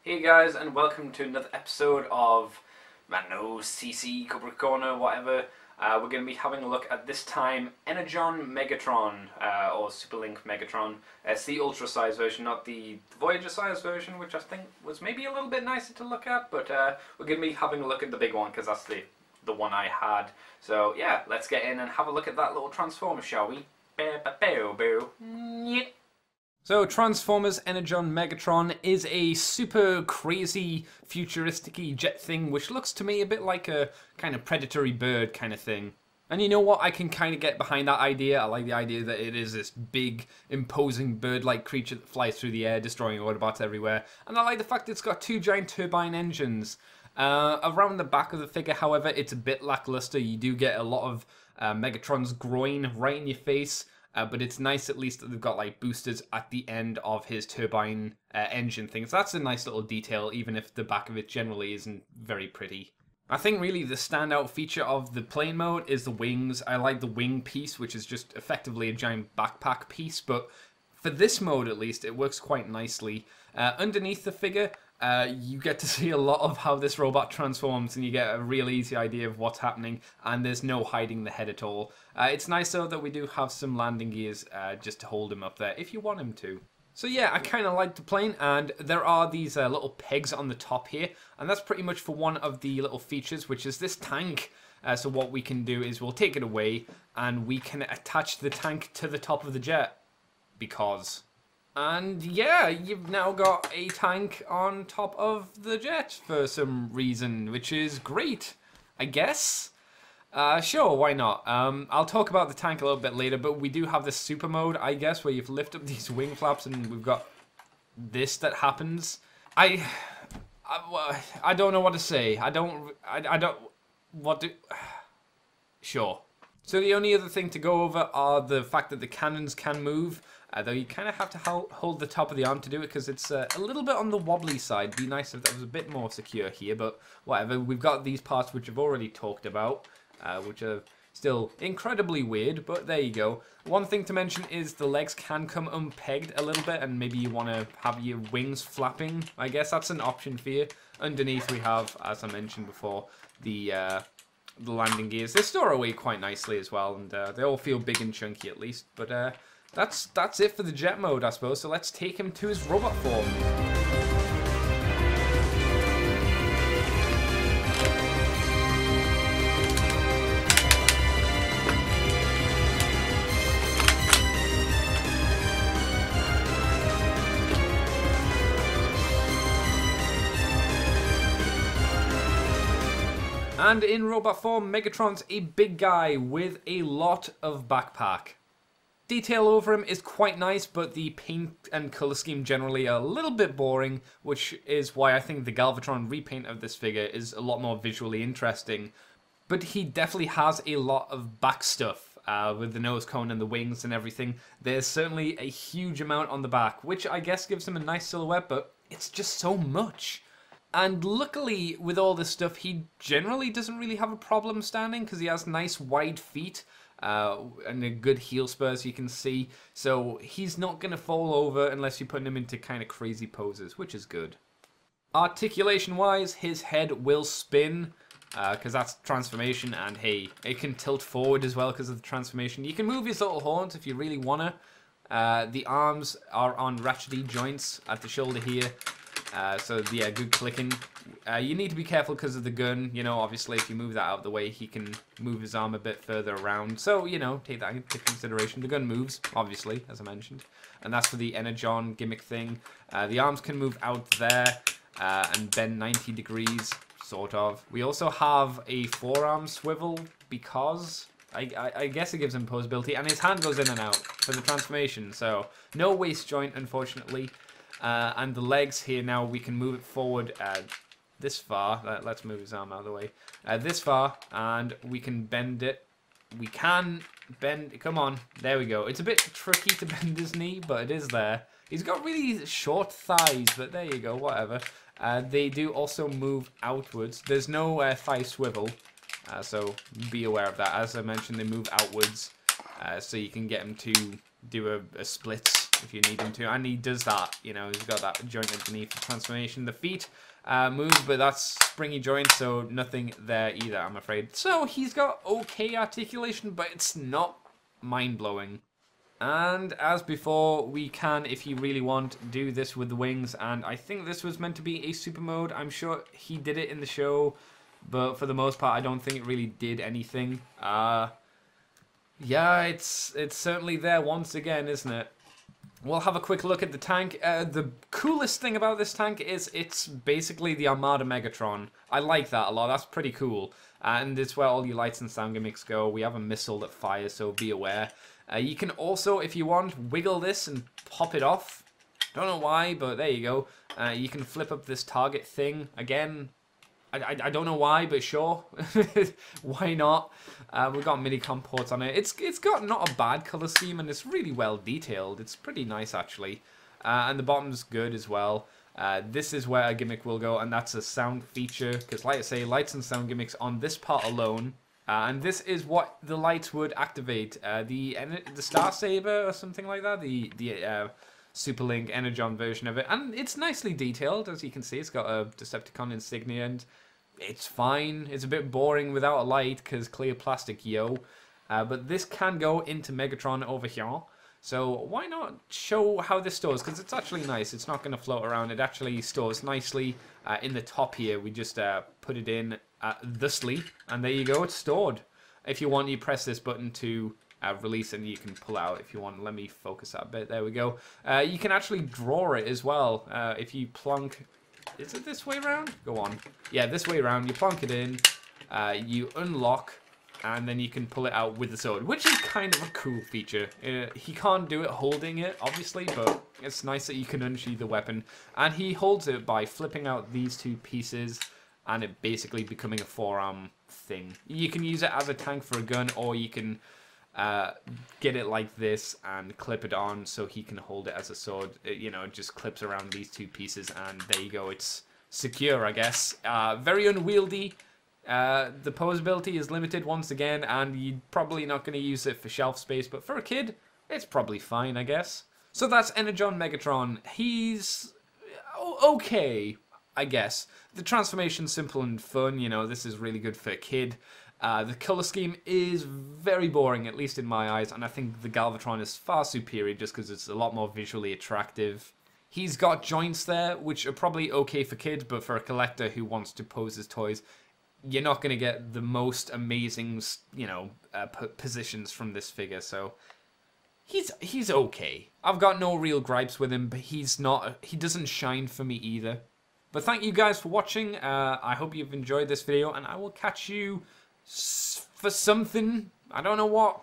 Hey guys, and welcome to another episode of, I don't know, CC, Cobra Corner, whatever. We're going to be having a look at, this time, Energon Megatron, or Superlink Megatron. It's the Ultra size version, not the Voyager size version, which I think was maybe a little bit nicer to look at, but we're going to be having a look at the big one, because that's the one I had. So yeah, let's get in and have a look at that little transformer, shall we? So Transformers Energon Megatron is a super crazy futuristic-y jet thing which looks to me a bit like a kind of predatory bird kind of thing. And you know what, I can kind of get behind that idea. I like the idea that it is this big, imposing bird-like creature that flies through the air, destroying Autobots everywhere. And I like the fact that it's got two giant turbine engines. Around the back of the figure, however, it's a bit lackluster. You do get a lot of Megatron's groin right in your face. But it's nice at least that they've got like boosters at the end of his turbine engine thing. So that's a nice little detail, even if the back of it generally isn't very pretty. I think really the standout feature of the plane mode is the wings. I like the wing piece, which is just effectively a giant backpack piece, but for this mode at least, it works quite nicely. Underneath the figure, you get to see a lot of how this robot transforms, and you get a real easy idea of what's happening, and there's no hiding the head at all. It's nice though that we do have some landing gears just to hold him up there if you want him to. So yeah, I kind of like the plane, and there are these little pegs on the top here, and that's pretty much for one of the little features, which is this tank. So what we can do is we'll take it away, and we can attach the tank to the top of the jet, because... And yeah, you've now got a tank on top of the jet for some reason, which is great, I guess. Sure, why not? I'll talk about the tank a little bit later, but we do have this super mode, I guess, where you've lifted up these wing flaps and we've got this that happens. I don't know what to say. Sure. So the only other thing to go over are the fact that the cannons can move, though you kind of have to hold the top of the arm to do it because it's a little bit on the wobbly side. Be nice if that was a bit more secure here, but whatever. We've got these parts which I've already talked about, which are still incredibly weird, but there you go. One thing to mention is the legs can come unpegged a little bit, and maybe you want to have your wings flapping. I guess that's an option for you. Underneath we have, as I mentioned before, the landing gears. They store away quite nicely as well, and they all feel big and chunky at least. But that's it for the jet mode, I suppose. So let's take him to his robot form. And in robot form, Megatron's a big guy with a lot of backpack. Detail over him is quite nice, but the paint and colour scheme generally are a little bit boring, which is why I think the Galvatron repaint of this figure is a lot more visually interesting. But he definitely has a lot of back stuff, with the nose cone and the wings and everything. There's certainly a huge amount on the back, which I guess gives him a nice silhouette, but it's just so much. And luckily, with all this stuff, he generally doesn't really have a problem standing because he has nice wide feet and a good heel spur, as you can see. So he's not going to fall over unless you're putting him into kind of crazy poses, which is good. Articulation-wise, his head will spin because that's transformation, and hey, it can tilt forward as well because of the transformation. You can move his little horns if you really want to. The arms are on ratchety joints at the shoulder here. So yeah, good clicking. You need to be careful because of the gun. You know, obviously if you move that out of the way, he can move his arm a bit further around. So, you know, take that into consideration. The gun moves, obviously, as I mentioned. And that's for the Energon gimmick thing. The arms can move out there and bend 90 degrees, sort of. We also have a forearm swivel because... I guess it gives him posability. And his hand goes in and out for the transformation. So, no waist joint, unfortunately. And the legs here now, we can move it forward this far. Let's move his arm out of the way. This far, and we can bend it. We can bend... Come on. There we go. It's a bit tricky to bend his knee, but it is there. He's got really short thighs, but there you go, whatever. They do also move outwards. There's no thigh swivel, so be aware of that. As I mentioned, they move outwards, so you can get them to do a splits if you need him to. And he does that, you know, he's got that joint underneath the transformation. The feet move, but that's springy joint, so nothing there either, I'm afraid. So he's got okay articulation, but it's not mind-blowing. And as before, we can, if you really want, do this with the wings. And I think this was meant to be a super mode. I'm sure he did it in the show, but for the most part, I don't think it really did anything. Yeah, it's certainly there once again, isn't it? We'll have a quick look at the tank. The coolest thing about this tank is it's basically the Armada Megatron. I like that a lot. That's pretty cool. And it's where all your lights and sound gimmicks go. We have a missile that fires, so be aware. You can also, if you want, wiggle this and pop it off. Don't know why, but there you go. You can flip up this target thing. Again, I don't know why, but sure. Why not? We've got mini-com ports on it. It's got not a bad colour scheme, and it's really well detailed. It's pretty nice, actually. And the bottom's good as well. This is where a gimmick will go, and that's a sound feature. Because, like I say, lights and sound gimmicks on this part alone. And this is what the lights would activate. The Star Saber or something like that. The Superlink Energon version of it. And it's nicely detailed, as you can see. It's got a Decepticon insignia, and it's fine. It's a bit boring without a light because clear plastic, yo. But this can go into Megatron over here. So why not show how this stores? Because it's actually nice. It's not going to float around. It actually stores nicely in the top here. We just put it in thusly, and there you go. It's stored. If you want, you press this button to release, and you can pull out if you want. Let me focus that a bit. There we go. You can actually draw it as well. If you plunk... Is it this way around? Go on. Yeah, this way around. You plonk it in, you unlock, and then you can pull it out with the sword, which is kind of a cool feature. He can't do it holding it, obviously, but it's nice that you can unsheath the weapon. And he holds it by flipping out these two pieces, and it basically becoming a forearm thing. You can use it as a tank for a gun, or you can get it like this and clip it on so he can hold it as a sword. You know, it just clips around these two pieces, and there you go. It's secure, I guess. Very unwieldy. The posability is limited once again, and you're probably not going to use it for shelf space, but for a kid, it's probably fine, I guess. So that's Energon Megatron. He's okay, I guess. The transformation's simple and fun, you know, this is really good for a kid. The colour scheme is very boring, at least in my eyes, and I think the Galvatron is far superior just because it's a lot more visually attractive. He's got joints there, which are probably okay for kids, but for a collector who wants to pose his toys, you're not going to get the most amazing, you know, positions from this figure, so he's okay. I've got no real gripes with him, but he doesn't shine for me either. But thank you guys for watching. I hope you've enjoyed this video, and I will catch you for something. I don't know what.